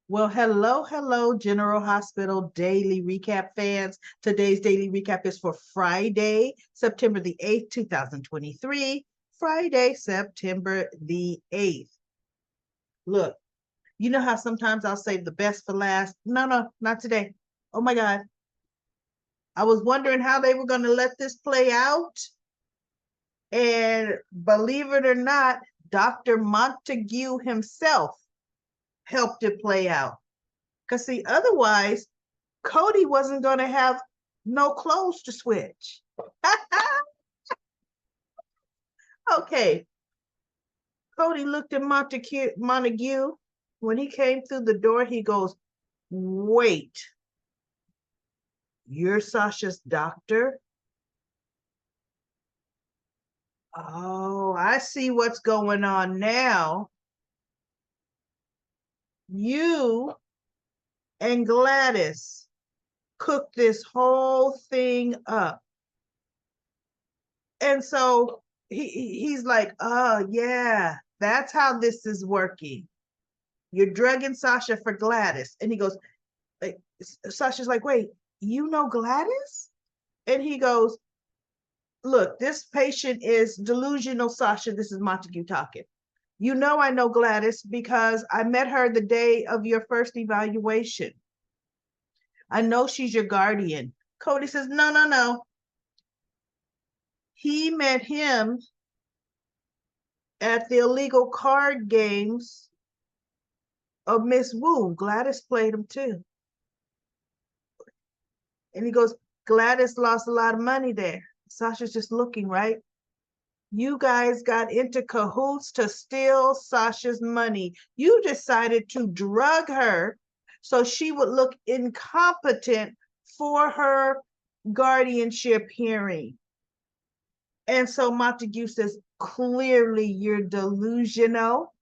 Well, hello, General Hospital Daily Recap fans. Today's daily recap is for Friday, September the 8th, 2023. Friday, September the 8th. Look, you know how sometimes I'll save the best for last? No, not today. Oh my God. I was wondering how they were going to let this play out. And believe it or not, Dr. Montague himself helped it play out. Because, see, otherwise, Cody wasn't going to have no clothes to switch. Okay. Cody looked at Montague. When he came through the door, he goes, "Wait, you're Sasha's doctor?" Oh, I see what's going on now. You and Gladys cooked this whole thing up. And so he's like, "Oh, yeah, that's how this is working. You're drugging Sasha for Gladys." And he goes, Sasha's like, "Wait, you know Gladys?" And he goes, "Look, this patient is delusional, Sasha. This is Montague talking. You know I know Gladys because I met her the day of your first evaluation. I know she's your guardian." Cody says, No. He met him at the illegal card games of Miss Wu. Gladys played him too. And he goes, "Gladys lost a lot of money there." Sasha's just looking, right? You guys got into cahoots to steal Sasha's money. You decided to drug her so she would look incompetent for her guardianship hearing. And so Montague says, "Clearly you're delusional.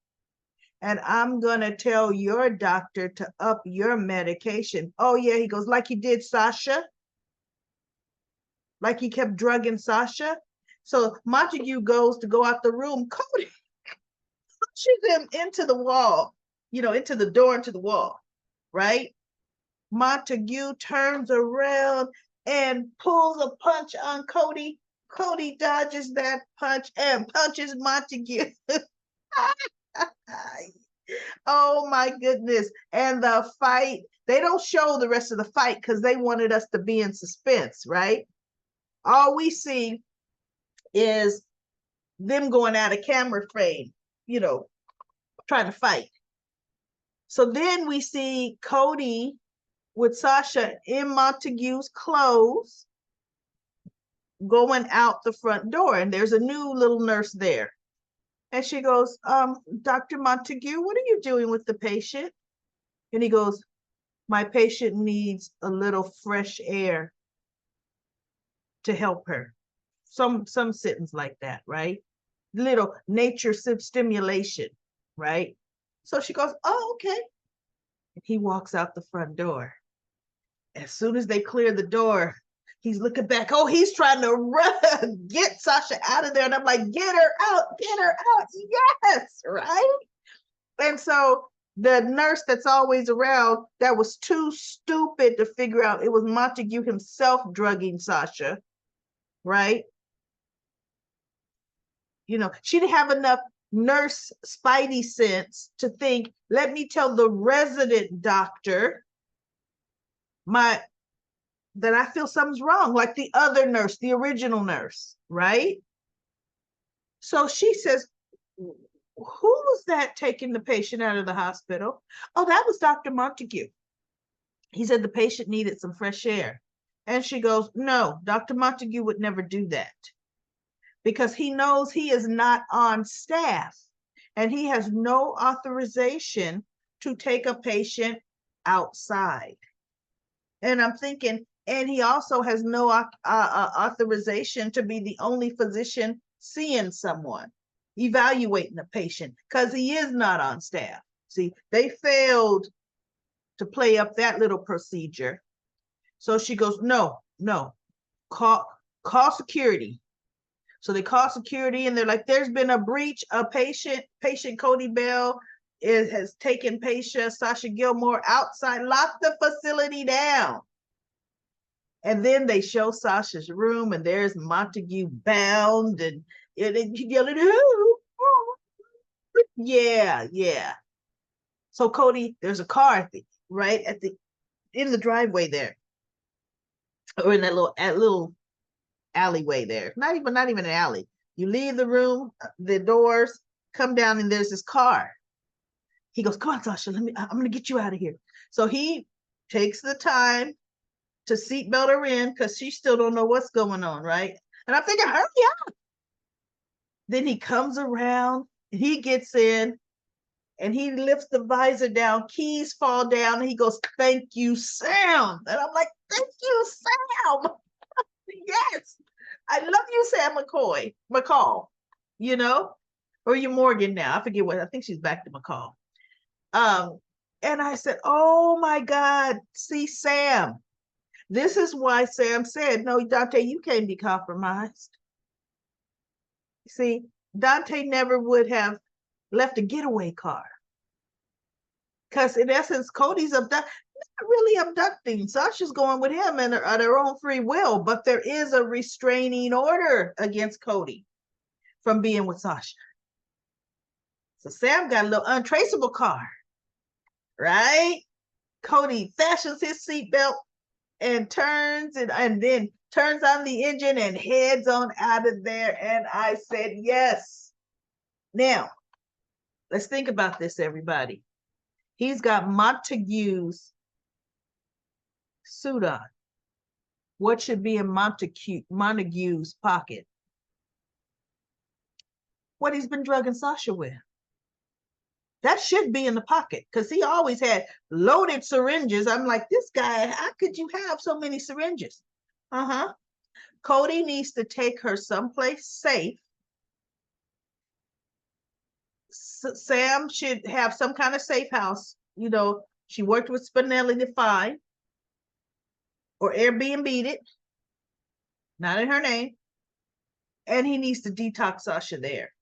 And I'm going to tell your doctor to up your medication." Oh, yeah. He goes, "Like he did Sasha? Like he kept drugging Sasha?" So Montague goes to go out the room. Cody pushes him into the wall, into the door, into the wall, right? Montague turns around and pulls a punch on Cody. Cody dodges that punch and punches Montague. Oh my goodness. And the fight, they don't show the rest of the fight because they wanted us to be in suspense, right? All we see is them going out of camera frame, you know, trying to fight. So then we see Cody with Sasha in Montague's clothes going out the front door, and there's a new little nurse there. And she goes, "Dr. Montague, what are you doing with the patient?" And he goes, "My patient needs a little fresh air to help her." Some sentence like that, right? Little nature stimulation, right? So she goes, "Oh, okay." And he walks out the front door. As soon as they clear the door, he's looking back. Oh, he's trying to run, get Sasha out of there. And I'm like, "Get her out, get her out." Yes, right? And so the nurse that's always around that was too stupid to figure out it was Montague himself drugging Sasha, right? She didn't have enough nurse spidey sense to think, let me tell the resident doctor that I feel something's wrong, like the other nurse, the original nurse, right? So she says, "Who was that taking the patient out of the hospital?" "Oh, that was Dr. Montague. He said the patient needed some fresh air." And she goes, "No, Dr. Montague would never do that because he knows he is not on staff and he has no authorization to take a patient outside." And I'm thinking, and he also has no authorization to be the only physician seeing someone, evaluating a patient, because he is not on staff. See, they failed to play up that little procedure. So she goes, "No, call security." So they call security and they're like, "There's been a breach. A patient Cody Bell has taken Paisha, Sasha Gilmore outside, locked the facility down. And then they show Sasha's room, and there's Montague bound and yelling, "Who?" Yeah. So Cody, there's a car right at the in the driveway there, or in that little alleyway there. Not even an alley. You leave the room, the doors, come down, and there's this car. He goes, "Come on, Sasha, I'm gonna get you out of here." So he takes the time to seatbelt her in because she still don't know what's going on, right? And I'm thinking, hurry up. Then he comes around, he gets in, and he lifts the visor down, keys fall down, and he goes, "Thank you, Sam." And I'm like, "Thank you, Sam." Yes. I love you, Sam McCall, you know, or you Morgan now. I forget what, I think she's back to McCall. And I said, "Oh my God, see, Sam." This is why Sam said, "No, Dante, you can't be compromised." See, Dante never would have left a getaway car. Because in essence, Cody's not really abducting. Sasha's going with him and at her own free will, but there is a restraining order against Cody from being with Sasha. So Sam got a little untraceable car, right? Cody fashions his seatbelt and turns and then turns on the engine and heads on out of there. And I said, yes. Now, let's think about this, everybody. He's got Montague's suit on. What should be in Montague's pocket? What he's been drugging Sasha with. That should be in the pocket because he always had loaded syringes. I'm like, this guy, how could you have so many syringes? Cody needs to take her someplace safe. Sam should have some kind of safe house. You know, she worked with Spinelli to find, or Airbnb'd it, not in her name. And he needs to detox Sasha there.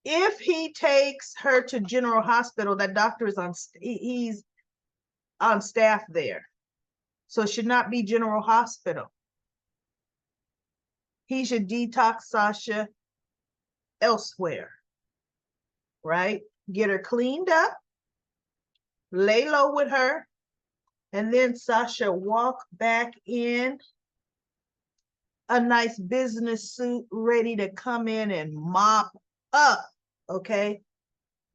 If he takes her to General Hospital, that doctor is he's on staff there. So it should not be General Hospital. He should detox Sasha elsewhere, right? Get her cleaned up, lay low with her, and then Sasha walk back in a nice business suit, ready to come in and mop up, okay?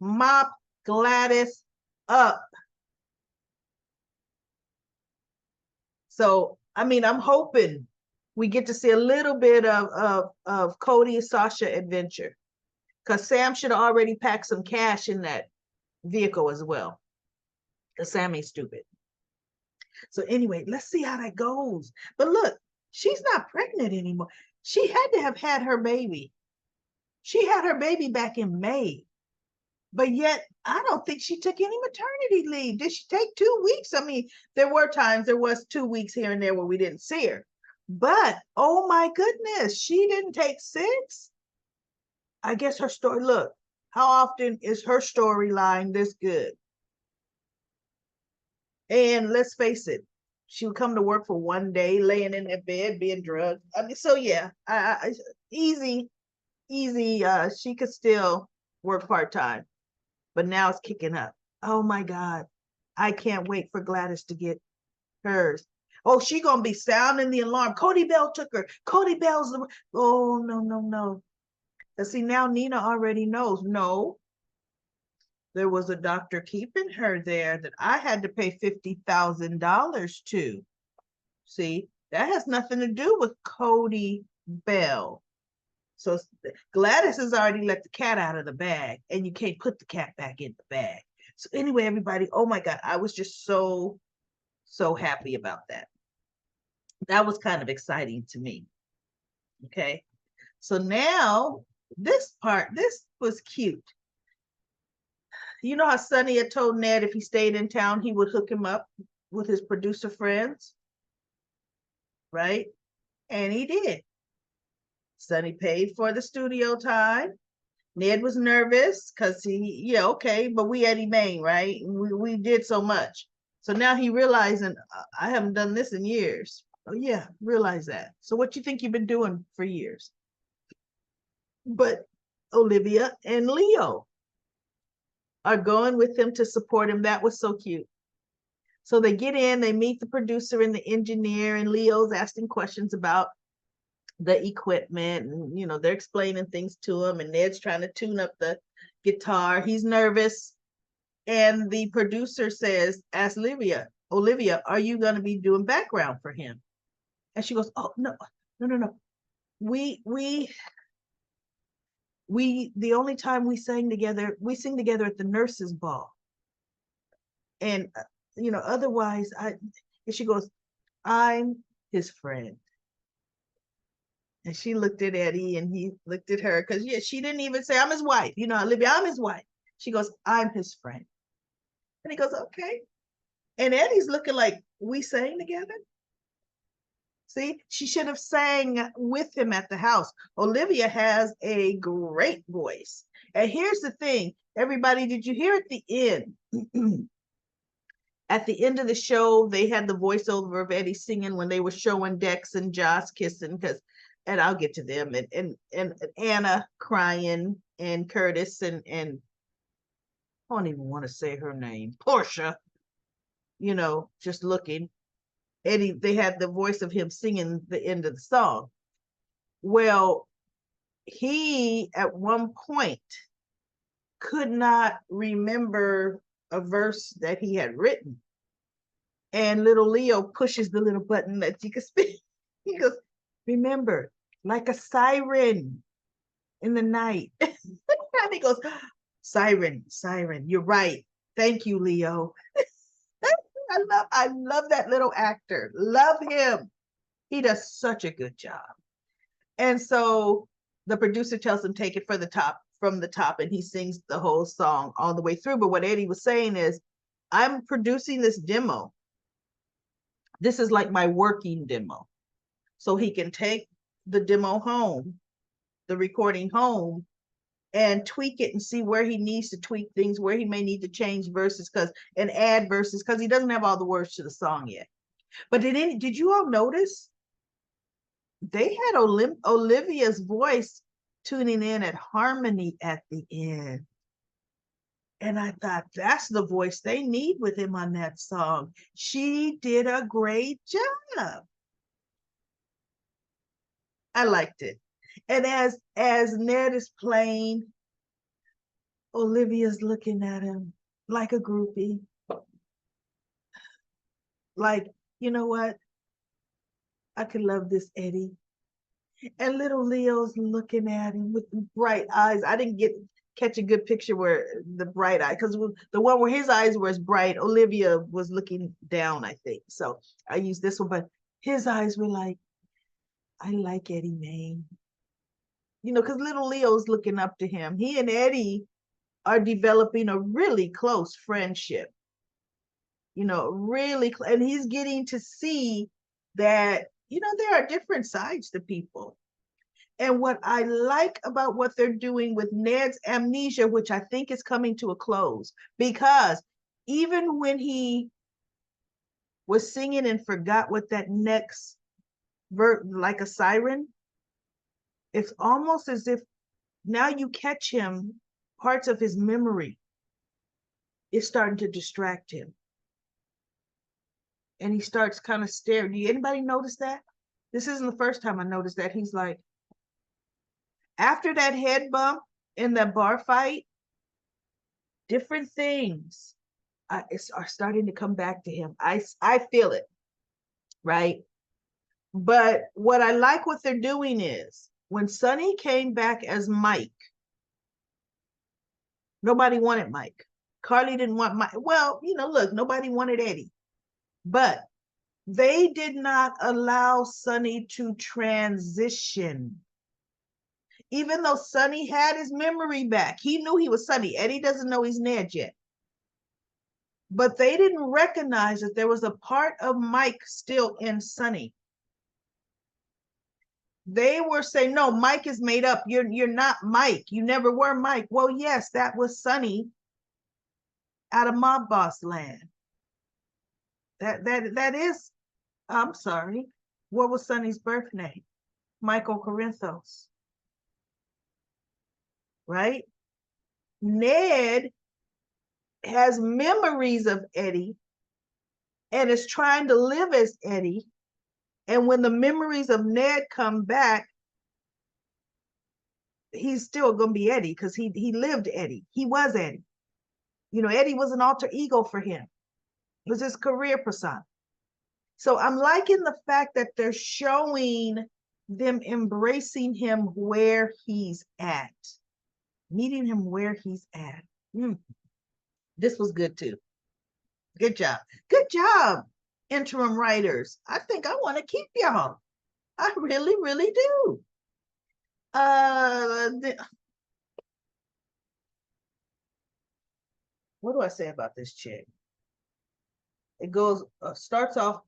Mop Gladys up. So, I mean, I'm hoping we get to see a little bit of Cody and Sasha adventure, because Sam should have already packed some cash in that vehicle as well, because Sam ain't stupid. So anyway, let's see how that goes. But look, she's not pregnant anymore. She had to have had her baby. She had her baby back in May, but yet I don't think she took any maternity leave. Did she take 2 weeks? I mean, there was 2 weeks here and there where we didn't see her, but oh my goodness, she didn't take 6. I guess her story, look, how often is her storyline this good? And let's face it, she would come to work for 1 day, laying in that bed, being drugged. I mean, so yeah, easy. She could still work part-time, but now it's kicking up. Oh my God. I can't wait for Gladys to get hers. Oh, she gonna be sounding the alarm. Cody Bell took her. Cody Bell's the, oh, no. And see, now Nina already knows. No, there was a doctor keeping her there that I had to pay $50,000 to. See, that has nothing to do with Cody Bell. So Gladys has already let the cat out of the bag, and you can't put the cat back in the bag. So anyway, everybody, oh my God, I was just so happy about that. That was kind of exciting to me. Okay. So now this was cute. You know how Sonny had told Ned if he stayed in town, he would hook him up with his producer friends, right? And he did. Sonny paid for the studio time. Ned was nervous because yeah, okay, but we Eddie Main, right? We did so much. So now he realizing I haven't done this in years. Oh yeah, realize that. So what you think you've been doing for years? But Olivia and Leo are going with him to support him. That was so cute. So they get in, they meet the producer and the engineer, and Leo's asking questions about the equipment, and they're explaining things to him, and Ned's trying to tune up the guitar. He's nervous, and the producer says, ask Olivia, are you going to be doing background for him? And she goes, oh no, no. We the only time we sing together at the nurses' ball, and otherwise and she goes, I'm his friend. And she looked at Eddie and he looked at her because, yeah, she didn't even say, I'm his wife. Olivia, I'm his wife. She goes, I'm his friend. And he goes, okay. And Eddie's looking like, we sang together? See, she should have sang with him at the house. Olivia has a great voice. And here's the thing, everybody, did you hear at the end? At the end of the show, they had the voiceover of Eddie singing when they were showing Dex and Joss kissing, and I'll get to them, and Anna crying, and Curtis and I don't even want to say her name, Portia, just looking. Eddie, they had the voice of him singing the end of the song. Well, he at one point could not remember a verse that he had written. And little Leo pushes the little button that you can speak. He goes, remember, like a siren in the night. And he goes, siren, you're right. Thank you, Leo. I love that little actor. Love him. He does such a good job. And so the producer tells him, take it from the top, and he sings the whole song all the way through. But what Eddie was saying is, I'm producing this demo. This is like my working demo. So he can take the demo home, the recording home, and tweak it and see where he needs to tweak things, where he may need to change verses and add verses, because he doesn't have all the words to the song yet. But did you all notice they had Olivia's voice tuning in at harmony at the end? And I thought, that's the voice they need with him on that song. She did a great job. I liked it. And as Ned is playing, Olivia's looking at him like a groupie. Like, you know what? I could love this Eddie. And little Leo's looking at him with bright eyes. I didn't catch a good picture where the bright eye, because the one where his eyes were as bright, Olivia was looking down, I think. So I used this one, but his eyes were like, I like Eddie Main. Because little Leo's looking up to him. He and Eddie are developing a really close friendship. Really, and he's getting to see that, there are different sides to people. And what I like about what they're doing with Ned's amnesia, which I think is coming to a close, because even when he was singing and forgot what that next verse, like a siren, it's almost as if now you catch him, parts of his memory is starting to distract him. And he starts kind of staring. Do anybody notice that? This isn't the first time I noticed that. He's like, after that head bump in that bar fight, different things are starting to come back to him. I feel it, right? But what I like what they're doing is, when Sonny came back as Mike, nobody wanted Mike. Carly didn't want Mike. Well, look, nobody wanted Eddie. But they did not allow Sonny to transition. Even though Sonny had his memory back, he knew he was Sonny. Eddie doesn't know he's Ned yet. But they didn't recognize that there was a part of Mike still in Sonny. They were saying, no, Mike is made up. You're not Mike. You never were Mike. Well, yes, that was Sonny out of Mob Boss Land. That is, I'm sorry. What was Sonny's birth name? Michael Corinthos. Right? Ned has memories of Eddie and is trying to live as Eddie. And when the memories of Ned come back, he's still going to be Eddie because he lived Eddie. He was Eddie. You know, Eddie was an alter ego for him. It was his career persona. So I'm liking the fact that they're showing them embracing him where he's at, meeting him where he's at. This was good too. Good job. Good job, interim writers. I think I want to keep y'all. I really, really do. What do I say about this chick? It goes, starts off,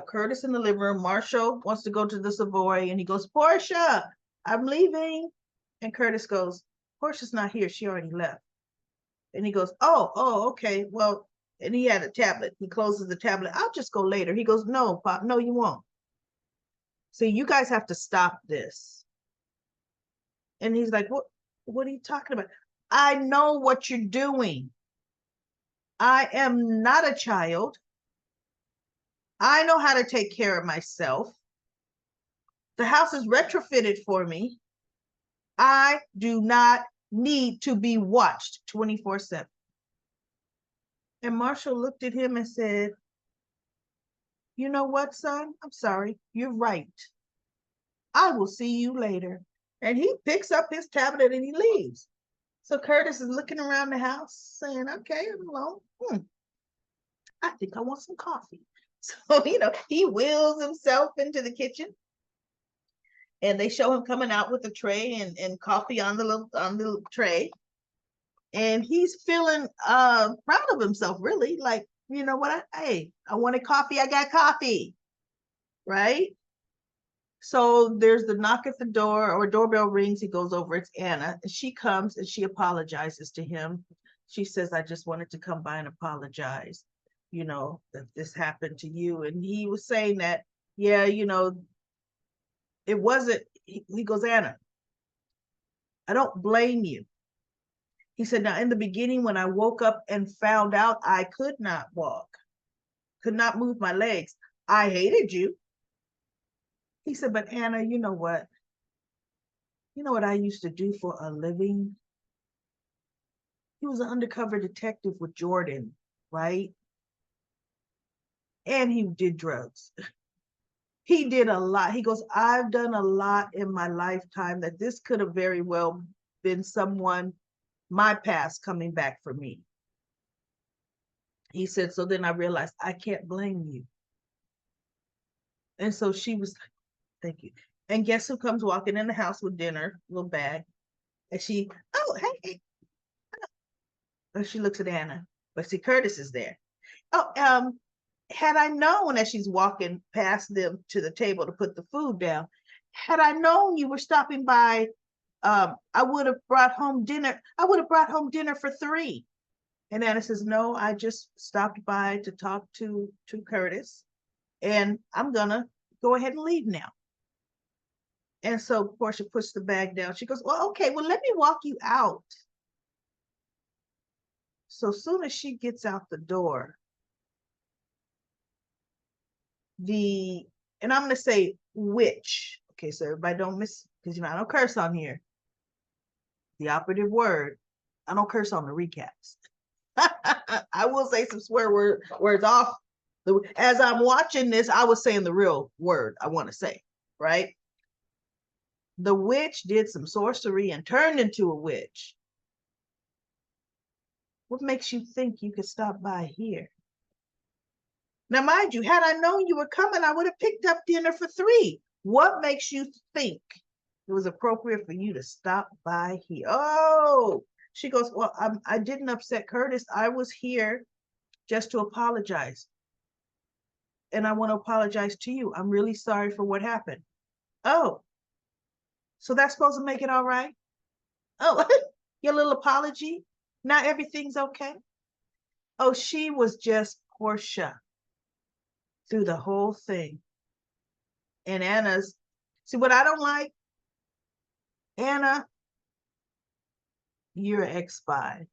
Curtis in the living room. Marshall wants to go to the Savoy, and he goes, Portia, I'm leaving. And Curtis goes, Portia's not here. She already left. And he goes, oh, okay. Well, and he had a tablet. He closes the tablet. I'll just go later. He goes, no, Pop, no, you won't. So you guys have to stop this. And he's like, what are you talking about? I know what you're doing. I am not a child. I know how to take care of myself. The house is retrofitted for me. I do not need to be watched 24/7. And Marshall looked at him and said, you know what, son? I'm sorry. You're right. I will see you later. And he picks up his tablet and he leaves. So Curtis is looking around the house saying, okay, I'm alone. I think I want some coffee. So, he wheels himself into the kitchen and they show him coming out with a tray and coffee on the little tray. And he's feeling proud of himself, really. Like, you know what? I wanted coffee. I got coffee. Right? So there's the knock at the door, or doorbell rings. He goes over. It's Anna. And she comes and she apologizes to him. She says, I just wanted to come by and apologize, that this happened to you. And he was saying that, yeah, it wasn't. He goes, Anna, I don't blame you. He said, now in the beginning, when I woke up and found out I could not walk, could not move my legs, I hated you. He said, but Anna, you know what? You know what I used to do for a living? He was an undercover detective with Jordan, right? And he did drugs. He did a lot. He goes, I've done a lot in my lifetime that this could have very well been someone, my past, coming back for me. He said, so then I realized I can't blame you. And so she was like, thank you. And guess who comes walking in the house with dinner, little bag. And she, oh, hey. And she looks at Anna, but see, Curtis is there. Oh, had I known, as she's walking past them to the table to put the food down, had I known you were stopping by, I would have brought home dinner. I would have brought home dinner for 3. And Anna says, no, I just stopped by to talk to Curtis, and I'm gonna go ahead and leave now. And so Portia puts the bag down. She goes, well, okay, well, let me walk you out. So soon as she gets out the door, and I'm going to say witch. Okay, so everybody don't miss, because I don't curse on here. The operative word, I don't curse on the recaps. I will say some swear words off. As I'm watching this, I was saying the real word I want to say, right? The witch did some sorcery and turned into a witch. What makes you think you could stop by here? Now, mind you, had I known you were coming, I would have picked up dinner for 3. What makes you think it was appropriate for you to stop by here? Oh, she goes, well, I didn't upset Curtis. I was here just to apologize. And I want to apologize to you. I'm really sorry for what happened. Oh, So that's supposed to make it all right? Oh, your little apology? Now everything's okay? Oh, she was just Portia through the whole thing. And Anna's, see what I don't like? Anna, you're an ex-spy.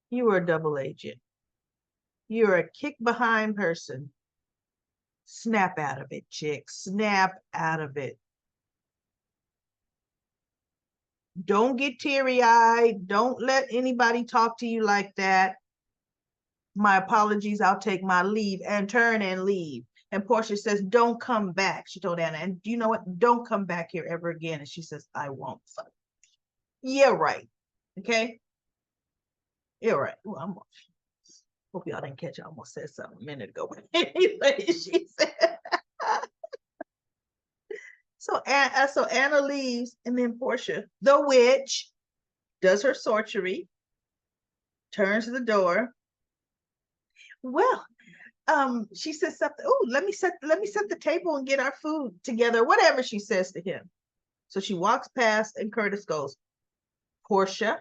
You were a double agent. You're a kick behind person. Snap out of it, chick. Snap out of it. Don't get teary-eyed. Don't let anybody talk to you like that. My apologies. I'll take my leave, and turn and leave. And Portia says, don't come back. She told Anna, and you know what? Don't come back here ever again. And she says, I won't. Yeah, right. Okay? Yeah, right. Ooh, hope y'all didn't catch. I almost said something a minute ago. But anyway, she said. So Anna leaves, and then Portia, the witch, does her sorcery, turns to the door. Well, she says something. Oh, let me set the table and get our food together. Whatever she says to him. So she walks past, and Curtis goes, Portia,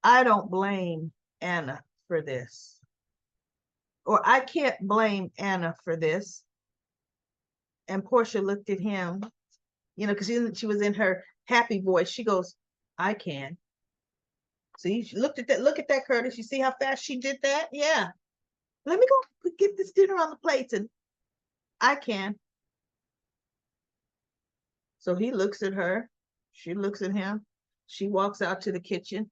I don't blame Anna for this, or I can't blame Anna for this. And Portia looked at him, because she was in her happy voice. She goes, I can. See, she looked at that. Look at that, Curtis. You see how fast she did that? Yeah. Let me go get this dinner on the plates, and I can. So he looks at her. She looks at him. She walks out to the kitchen.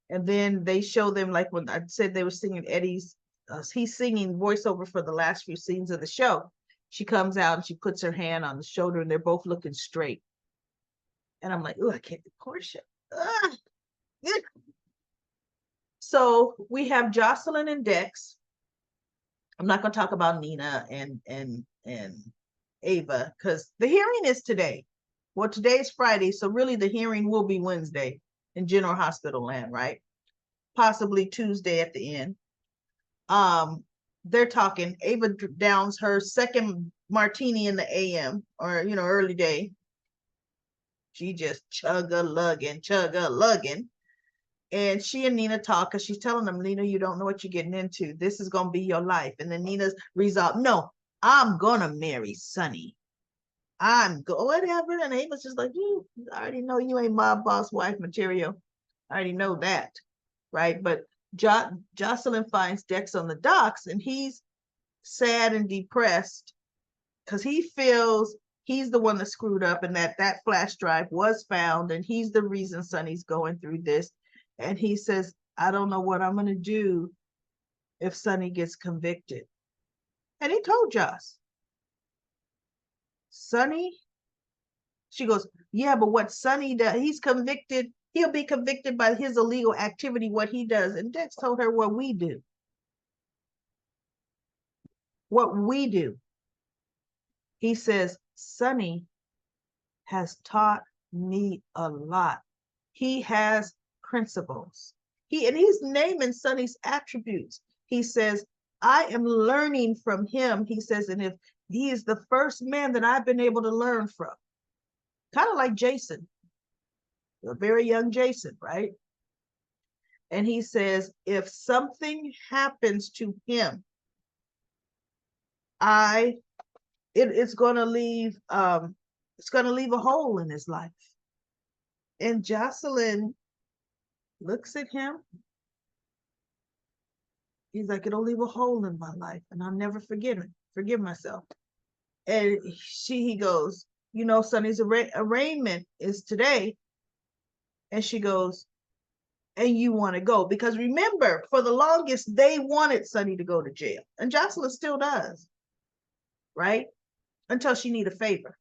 And then they show them, like when I said they were singing Eddie's, he's singing voiceover for the last few scenes of the show. She comes out and she puts her hand on the shoulder, and they're both looking straight. And I'm like, oh, I can't do Portia. So we have Jocelyn and Dex. I'm not going to talk about Nina and Ava, because the hearing is today. Well, today's Friday, so really the hearing will be Wednesday in General Hospital land, right? Possibly Tuesday at the end. They're talking. Ava downs her second martini in the AM, or early day. She just chug-a-lugging. And she and Nina talk, because she's telling them, Nina, you don't know what you're getting into. This is going to be your life. And then Nina's resolved, no, I'm going to marry Sonny. Whatever. And Ava's just like, I already know you ain't my boss wife material. I already know that. Right. But Jocelyn finds Dex on the docks, and he's sad and depressed because he feels he's the one that screwed up, and that flash drive was found, and he's the reason Sonny's going through this. And he says, I don't know what I'm going to do if Sonny gets convicted. And he told Joss, Sonny, she goes, yeah, but what Sonny does, he's convicted. He'll be convicted by his illegal activity, what he does. And Dex told her what we do. What we do. He says, Sonny has taught me a lot. He has principles. He's naming Sonny's attributes. He says, I am learning from him. He says, and if he is the first man that I've been able to learn from. Kind of like Jason, a very young Jason, right? And he says, if something happens to him, it's going to leave a hole in his life. And Jocelyn looks at him. He's like, it'll leave a hole in my life, and I'll never forgive myself. And he goes, Sonny's arraignment is today. And she goes, and you want to go? Because remember, for the longest, they wanted Sonny to go to jail. And Jocelyn still does, right? Until she need a favor.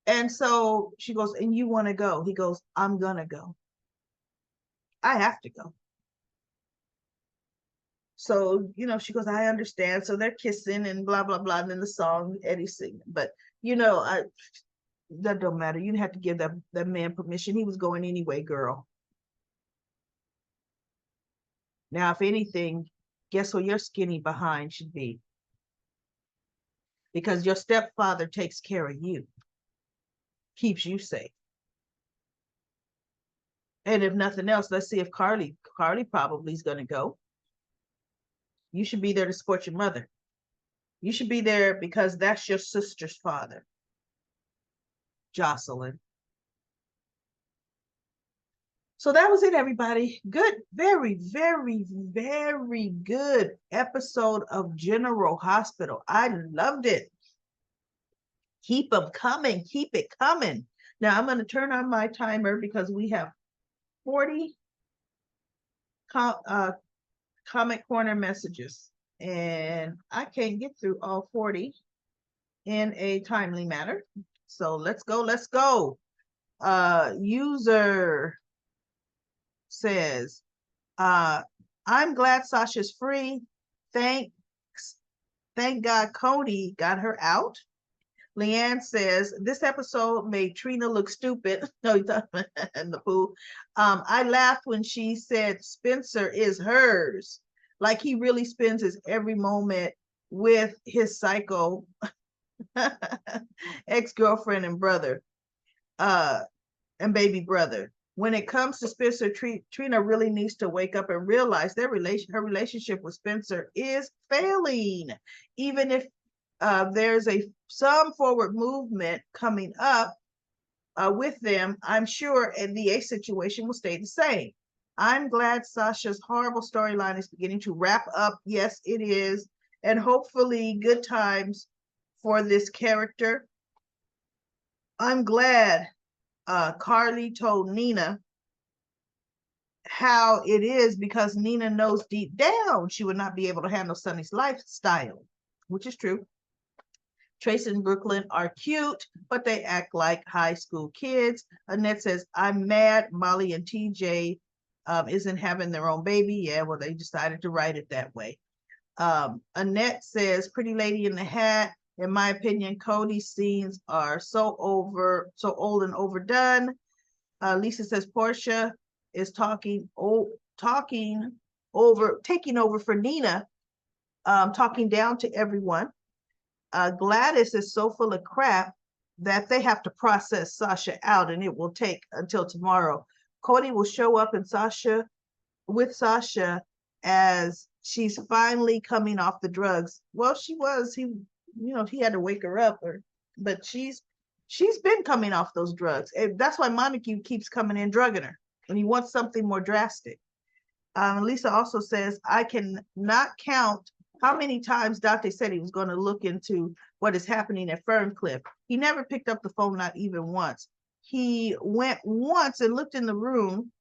And so she goes, and you want to go? He goes, I'm going to go. I have to go. So, she goes, I understand. So they're kissing and blah, blah, blah. And then the song, Eddie's singing. But, that don't matter. You didn't have to give that man permission. He was going anyway, girl. Now, if anything, guess what your skinny behind should be? because your stepfather takes care of you, keeps you safe. And if nothing else, let's see if Carly probably is going to go. You should be there to support your mother. You should be there because that's your sister's father, Jocelyn. So that was it, everybody. Good, very, very, very good episode of General Hospital. I loved it. Keep them coming. Keep it coming. Now I'm going to turn on my timer because we have 40 comment corner messages, and I can't get through all 40 in a timely manner. So let's go. Let's go. User says, I'm glad Sasha's free. Thank God Cody got her out. Leanne says, this episode made Trina look stupid. No, he thought in the pool. I laughed when she said Spencer is hers. Like he really spends his every moment with his psycho ex-girlfriend and brother, and baby brother. When it comes to Spencer, Trina really needs to wake up and realize her relationship with Spencer is failing. Even if there's some forward movement coming up with them, I'm sure the Ace situation will stay the same. I'm glad Sasha's horrible storyline is beginning to wrap up. Yes, it is. And hopefully good times for this character. I'm glad Carly told Nina how it is, because Nina knows deep down she would not be able to handle Sonny's lifestyle, which is true. Tracy and Brooklyn are cute, but they act like high school kids. Annette says, I'm mad Molly and TJ isn't having their own baby. Yeah, well, they decided to write it that way. Annette says, Pretty Lady in the Hat. In my opinion, Cody's scenes are so old and overdone. Lisa says, Portia is taking over for Nina, talking down to everyone. Gladys is so full of crap that they have to process Sasha out, and it will take until tomorrow. Cody will show up with Sasha as she's finally coming off the drugs. Well, he had to wake her up, but she's been coming off those drugs. And that's why Montague keeps coming in drugging her, and he wants something more drastic. Lisa also says, I can not count how many times Dante said he was going to look into what is happening at Ferncliff. He never picked up the phone, not even once. He went once and looked in the room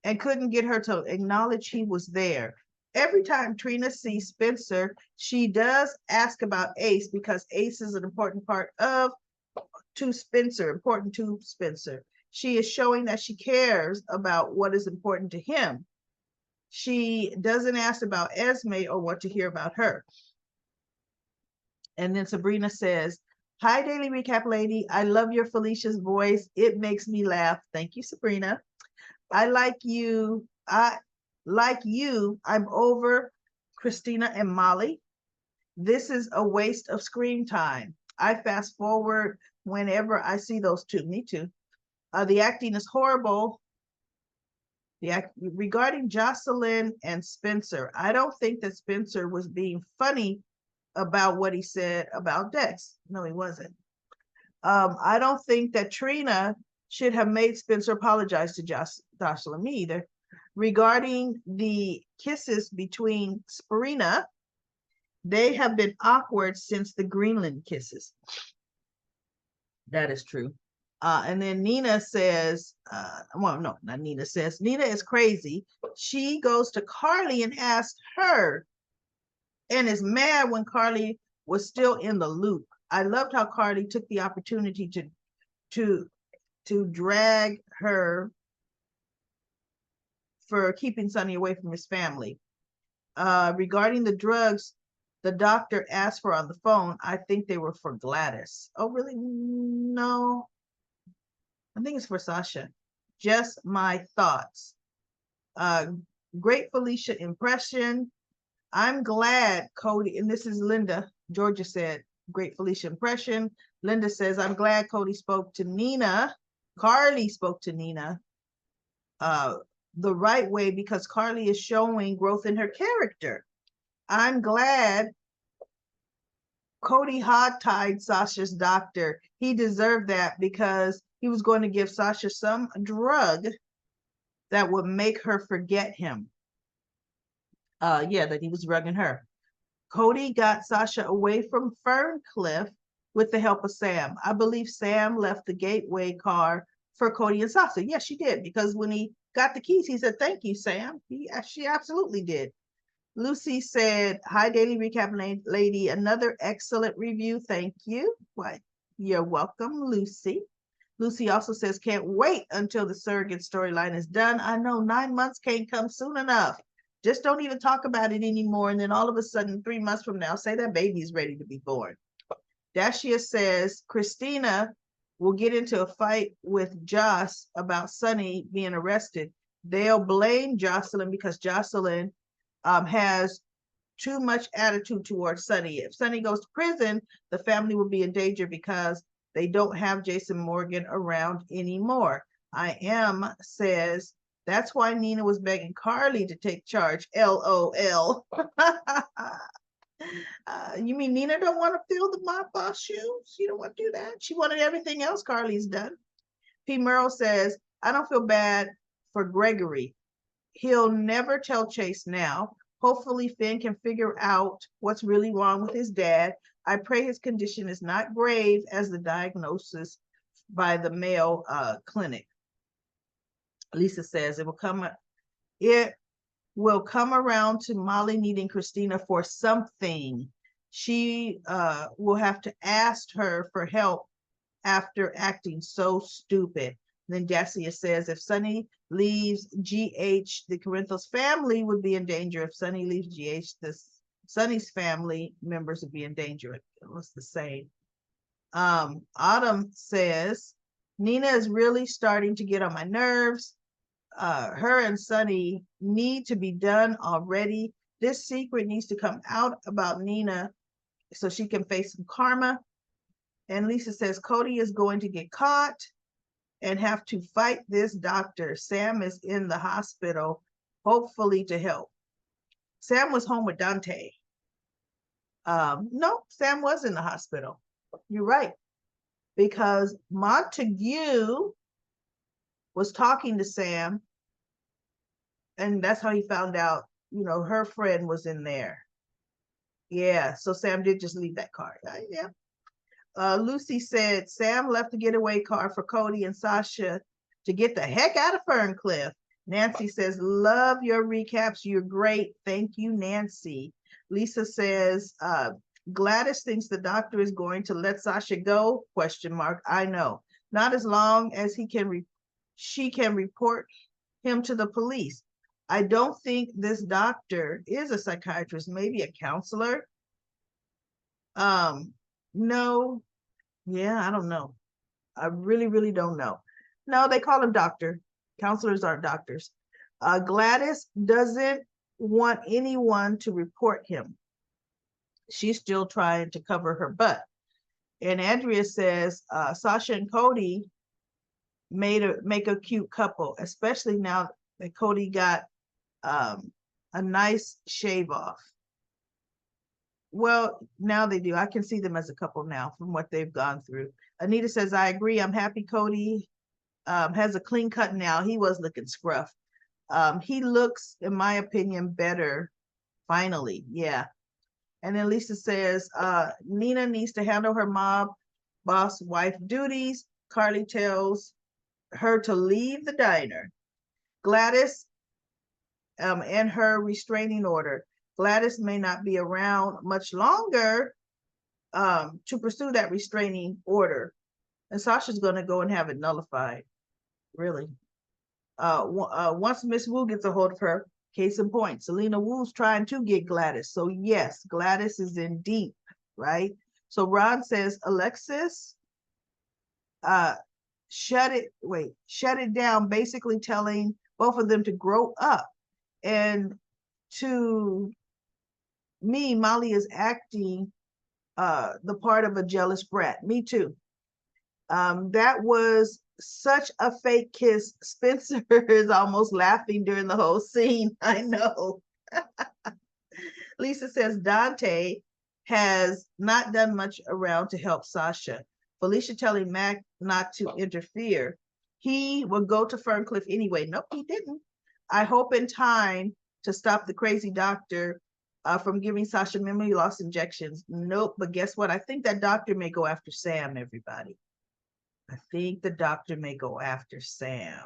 and couldn't get her to acknowledge he was there. Every time Trina sees Spencer, she does ask about Ace, because Ace is an important part to Spencer. She is showing that she cares about what is important to him. She doesn't ask about Esme or what to hear about her. And then Sabrina says, hi, Daily Recap Lady. I love your Felicia's voice. It makes me laugh. Thank you, Sabrina. I'm over Christina and Molly. This is a waste of screen time. I fast forward whenever I see those two. Me too. The acting is horrible. Regarding Jocelyn and Spencer, I don't think that Spencer was being funny about what he said about Dex. No, he wasn't. I don't think that Trina should have made Spencer apologize to Jocelyn, me either. Regarding the kisses between Sabrina, they have been awkward since the Greenland kisses. That is true. And then Nina says, Nina is crazy. She goes to Carly and asks her, and is mad when Carly was still in the loop. I loved how Carly took the opportunity to drag her for keeping Sonny away from his family. Regarding the drugs the doctor asked for on the phone, I think they were for Gladys. Oh, really? No. I think it's for Sasha. Just my thoughts. Great Felicia impression. I'm glad Cody, and this is Linda, Georgia said, Great Felicia impression. Linda says, I'm glad Cody spoke to Nina. Carly spoke to Nina the right way because Carly is showing growth in her character. I'm glad Cody hogtied Sasha's doctor. He deserved that because he was going to give Sasha some drug that would make her forget him. Yeah, that he was drugging her. Cody got Sasha away from Ferncliff with the help of Sam. I believe Sam left the gateway car for Cody and Sasha. Yes, she did, because when he got the keys, he said, thank you, Sam. She absolutely did. Lucy said, hi, Daily Recap Lady. Another excellent review. Thank you. Why, you're welcome, Lucy. Lucy also says, can't wait until the surrogate storyline is done. I know 9 months can't come soon enough. Just don't even talk about it anymore. And then all of a sudden, 3 months from now, say that baby is ready to be born. Dashia says, Christina will get into a fight with Joss about Sonny being arrested. They'll blame Jocelyn because Jocelyn has too much attitude towards Sonny. If Sonny goes to prison, the family will be in danger because they don't have Jason Morgan around anymore. I am says, that's why Nina was begging Carly to take charge. LOL. You mean Nina don't want to fill the mob boss shoes? She don't want to do that. She wanted everything else Carly's done. P. Merle says, I don't feel bad for Gregory. He'll never tell Chase now. Hopefully Finn can figure out what's really wrong with his dad. I pray his condition is not grave as the diagnosis by the Mayo Clinic. Lisa says it will come around to Molly needing Christina for something. She will have to ask her for help after acting so stupid. Then Dacia says, if Sonny leaves GH, the Corinthos family would be in danger. If Sonny leaves GH, Sonny's family members would be in danger. It was the same. Autumn says, Nina is really starting to get on my nerves. Her and Sonny need to be done already. This secret needs to come out about Nina so she can face some karma. And Lisa says, Cody is going to get caught and have to fight this doctor. Sam is in the hospital, hopefully to help. Sam was home with Dante. No, Sam was in the hospital. You're right. Because Montague was talking to Sam, and that's how he found out, her friend was in there. Yeah, so Sam did just leave that card. Yeah. Lucy said, Sam left the getaway car for Cody and Sasha to get the heck out of Ferncliff. Nancy says, love your recaps. You're great. Thank you, Nancy. Lisa says, Gladys thinks the doctor is going to let Sasha go? ? I know. Not as long as she can report him to the police. I don't think this doctor is a psychiatrist, maybe a counselor. No. Yeah, I don't know. I really, really don't know. No, they call him doctor. Counselors aren't doctors. Gladys doesn't want anyone to report him. She's still trying to cover her butt. And Andrea says, Sasha and Cody make a cute couple, especially now that Cody got a nice shave off. Well, now they do. I can see them as a couple now from what they've gone through. Anita says, I agree. I'm happy Cody has a clean cut now. He was looking scruffed. He looks, in my opinion, better finally. Yeah. And then Lisa says, Nina needs to handle her mob boss wife duties. Carly tells her to leave the diner. Gladys and her restraining order. Gladys may not be around much longer to pursue that restraining order. And Sasha's going to go and have it nullified. Really. Once Miss Wu gets a hold of her, case in point, Selena Wu's trying to get Gladys. So yes, Gladys is in deep, right? So Ron says, Alexis, shut it down, basically telling both of them to grow up. And to me, Molly is acting the part of a jealous brat. Me too. That was such a fake kiss. Spencer is almost laughing during the whole scene. I know. Lisa says Dante has not done much around to help Sasha. Felicia telling Mac not to interfere. He would go to Ferncliff anyway. Nope, he didn't. I hope in time to stop the crazy doctor from giving Sasha memory loss injections. Nope, but guess what? I think that doctor may go after Sam, everybody. I think the doctor may go after Sam.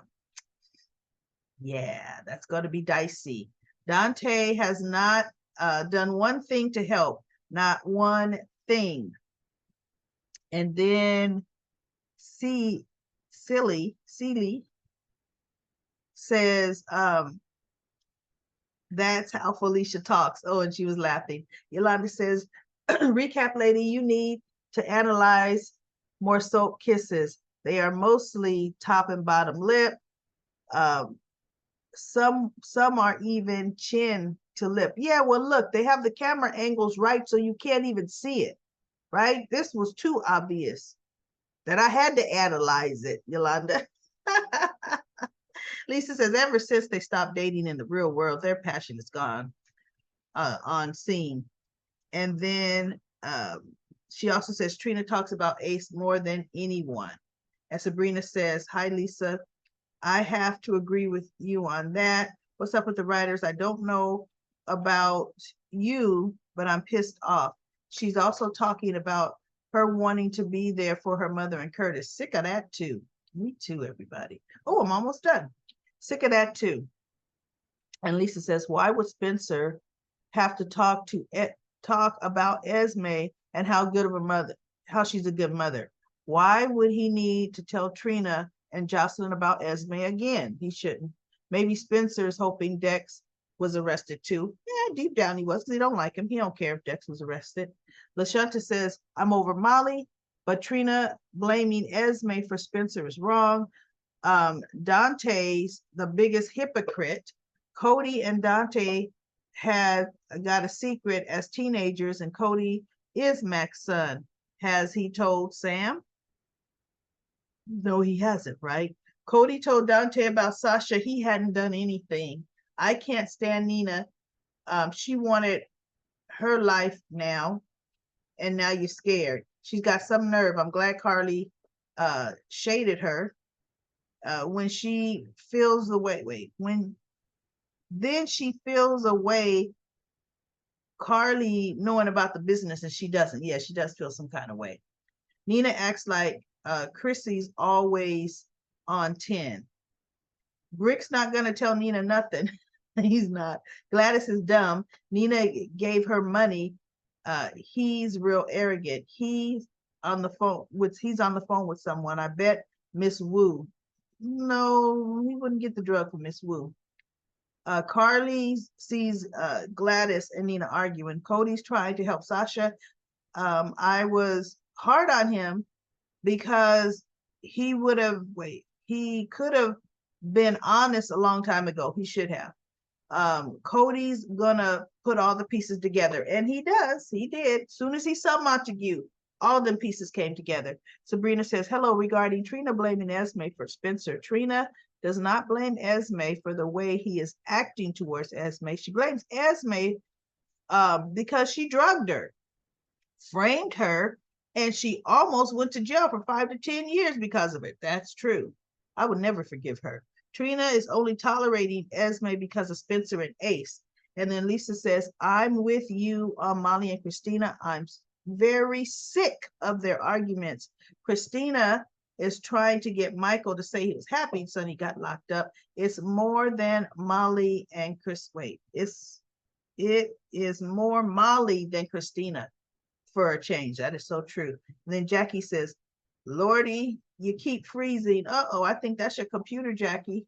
Yeah, that's going to be dicey. Dante has not done one thing to help, not one thing. And then Celie says, that's how Felicia talks. Oh, and she was laughing. Yolanda says, recap lady, you need to analyze more soap kisses. They are mostly top and bottom lip. Some are even chin to lip. Yeah, well, look, they have the camera angles right, so you can't even see it, right? This was too obvious that I had to analyze it, Yolanda. Lisa says, ever since they stopped dating in the real world, their passion is gone on scene. And then she also says, Trina talks about Ace more than anyone. And Sabrina says, hi, Lisa. I have to agree with you on that. What's up with the writers? I don't know about you, but I'm pissed off. She's also talking about her wanting to be there for her mother and Curtis. Sick of that too. Me too, everybody. Oh, I'm almost done. Sick of that too. And Lisa says, why would Spencer have to talk about Esme and how good of a mother, how she's a good mother? Why would he need to tell Trina and Jocelyn about Esme again? He shouldn't. Maybe Spencer's hoping Dex was arrested too. Yeah, deep down he was, because he don't like him. He don't care if Dex was arrested. LaShanta says, I'm over Molly, but Trina blaming Esme for Spencer is wrong. Dante's the biggest hypocrite. Cody and Dante had got a secret as teenagers, and Cody is Mac's son. Has he told Sam? No, he hasn't, right? Cody told Dante about Sasha. He hadn't done anything. I can't stand Nina. She wanted her life now, and now you're scared. She's got some nerve. I'm glad Carly shaded her. When she feels the way, then she feels a way, Carly knowing about the business and she doesn't. Yeah, she does feel some kind of way. Nina acts like Chrissy's always on 10. Brick's not going to tell Nina nothing. He's not. Gladys is dumb. Nina gave her money. He's real arrogant. He's on the phone with someone. I bet Miss Wu. No, he wouldn't get the drug from Miss Wu. Carly sees Gladys and Nina arguing. Cody's trying to help Sasha. I was hard on him because he could have been honest a long time ago. He should have. Cody's gonna put all the pieces together, and he does. He did. As soon as he saw Montague, all them pieces came together. Sabrina says, hello, regarding Trina blaming Esme for Spencer. Trina does not blame Esme for the way he is acting towards Esme. She blames Esme because she drugged her, framed her, and she almost went to jail for 5 to 10 years because of it. That's true. I would never forgive her. Trina is only tolerating Esme because of Spencer and Ace. And then Lisa says, I'm with you on Molly and Christina. I'm very sick of their arguments. Christina is trying to get Michael to say he was happy Sonny got locked up. It's more than Molly and Chris. Wait, it is more Molly than Christina for a change. That is so true. And then Jackie says, Lordy, you keep freezing. Uh-oh, I think that's your computer, Jackie.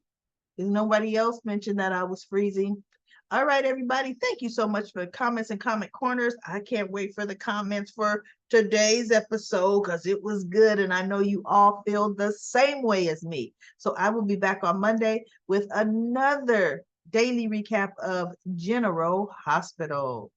Because nobody else mentioned that I was freezing. All right, everybody. Thank you so much for the comments and comment corners. I can't wait for the comments for today's episode because it was good. And I know you all feel the same way as me. So I will be back on Monday with another daily recap of General Hospital.